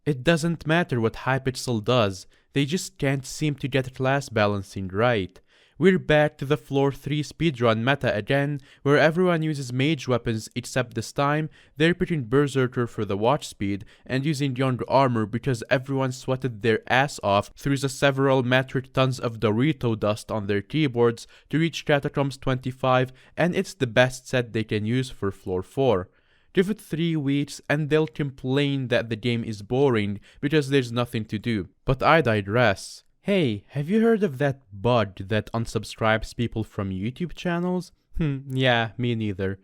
It doesn't matter what Hypixel does, they just can't seem to get class balancing right. We're back to the floor 3 speedrun meta again, where everyone uses mage weapons except this time, they're picking Berserker for the watch speed and using young armor because everyone sweated their ass off through the several metric tons of Dorito dust on their keyboards to reach Catacombs 25, and it's the best set they can use for floor 4. Give it 3 weeks and they'll complain that the game is boring because there's nothing to do. But I digress. Hey, have you heard of that bug that unsubscribes people from YouTube channels? Yeah, me neither.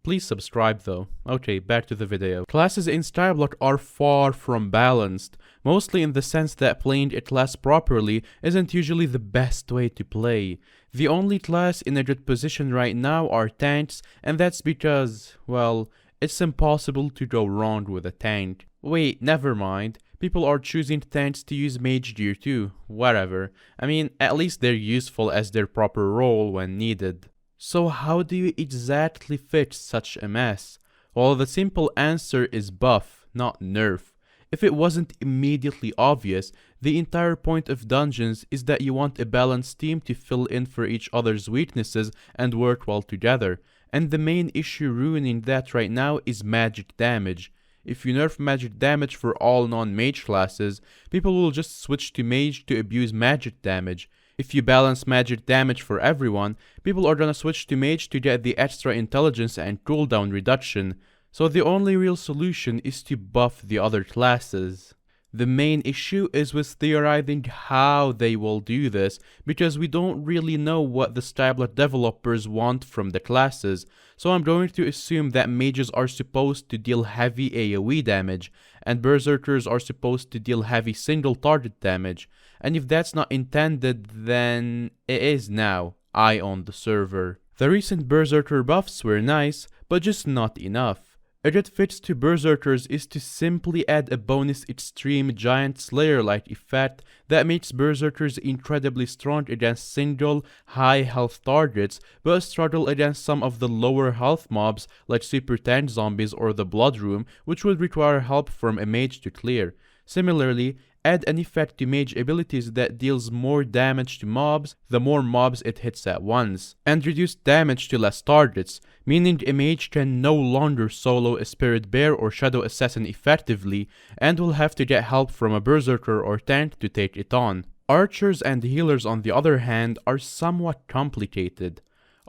Please subscribe though. Okay, back to the video. Classes in Skyblock are far from balanced, mostly in the sense that playing a class properly isn't usually the best way to play. The only class in a good position right now are tanks, and that's because, well, it's impossible to go wrong with a tank. Wait, never mind. People are choosing tanks to use mage gear too, whatever. I mean, at least they're useful as their proper role when needed. So how do you exactly fix such a mess? Well, the simple answer is buff, not nerf. If it wasn't immediately obvious, the entire point of dungeons is that you want a balanced team to fill in for each other's weaknesses and work well together. And the main issue ruining that right now is magic damage. If you nerf magic damage for all non-mage classes, people will just switch to mage to abuse magic damage. If you balance magic damage for everyone, people are gonna switch to mage to get the extra intelligence and cooldown reduction. So the only real solution is to buff the other classes. The main issue is with theorizing how they will do this, because we don't really know what the Skyblock developers want from the classes, so I'm going to assume that mages are supposed to deal heavy AoE damage, and berserkers are supposed to deal heavy single target damage, and if that's not intended, then it is now. I own the server. The recent berserker buffs were nice, but just not enough. A good fix to berserkers is to simply add a bonus extreme giant slayer-like effect that makes berserkers incredibly strong against single, high health targets, but struggle against some of the lower health mobs like super tank zombies or the blood room, which would require help from a mage to clear. Similarly, add an effect to mage abilities that deals more damage to mobs the more mobs it hits at once, and reduce damage to less targets, meaning a mage can no longer solo a spirit bear or shadow assassin effectively, and will have to get help from a berserker or tank to take it on. Archers and healers on the other hand are somewhat complicated.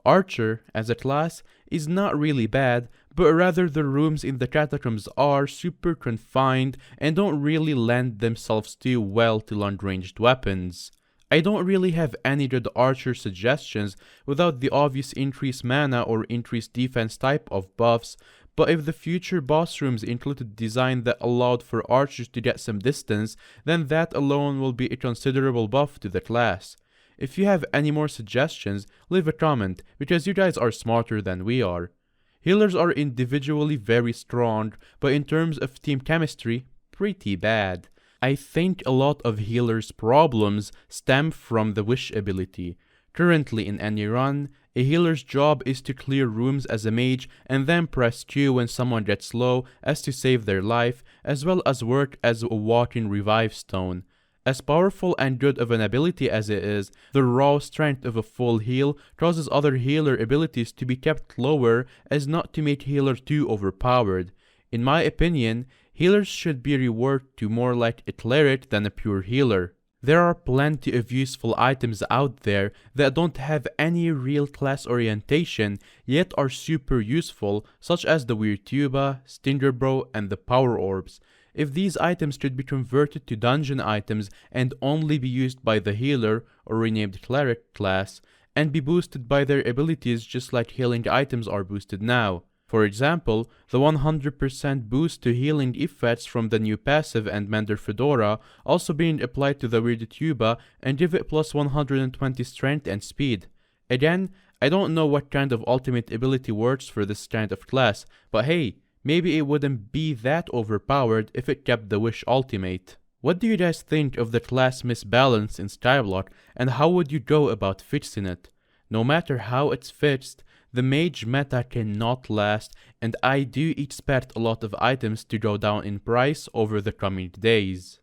Archer, as a class, is not really bad, but rather the rooms in the catacombs are super confined and don't really lend themselves too well to long-ranged weapons. I don't really have any good archer suggestions without the obvious increased mana or increased defense type of buffs, but if the future boss rooms included design that allowed for archers to get some distance, then that alone will be a considerable buff to the class. If you have any more suggestions, leave a comment, because you guys are smarter than we are. Healers are individually very strong, but in terms of team chemistry, pretty bad. I think a lot of healers' problems stem from the wish ability. Currently in any run, a healer's job is to clear rooms as a mage and then press Q when someone gets low as to save their life, as well as work as a walking revive stone. As powerful and good of an ability as it is, the raw strength of a full heal causes other healer abilities to be kept lower as not to make healer too overpowered. In my opinion, healers should be reworked to more like a cleric than a pure healer. There are plenty of useful items out there that don't have any real class orientation yet are super useful, such as the weird tuba, stinger bro, and the power orbs. If these items could be converted to dungeon items and only be used by the healer or renamed cleric class, and be boosted by their abilities just like healing items are boosted now. For example, the 100% boost to healing effects from the new passive and Mender Fedora also being applied to the weird tuba and give it plus 120 strength and speed. Again, I don't know what kind of ultimate ability works for this kind of class, but hey, maybe it wouldn't be that overpowered if it kept the Wish ultimate. What do you guys think of the class misbalance in Skyblock, and how would you go about fixing it? No matter how it's fixed, The mage meta cannot last, and I do expect a lot of items to go down in price over the coming days.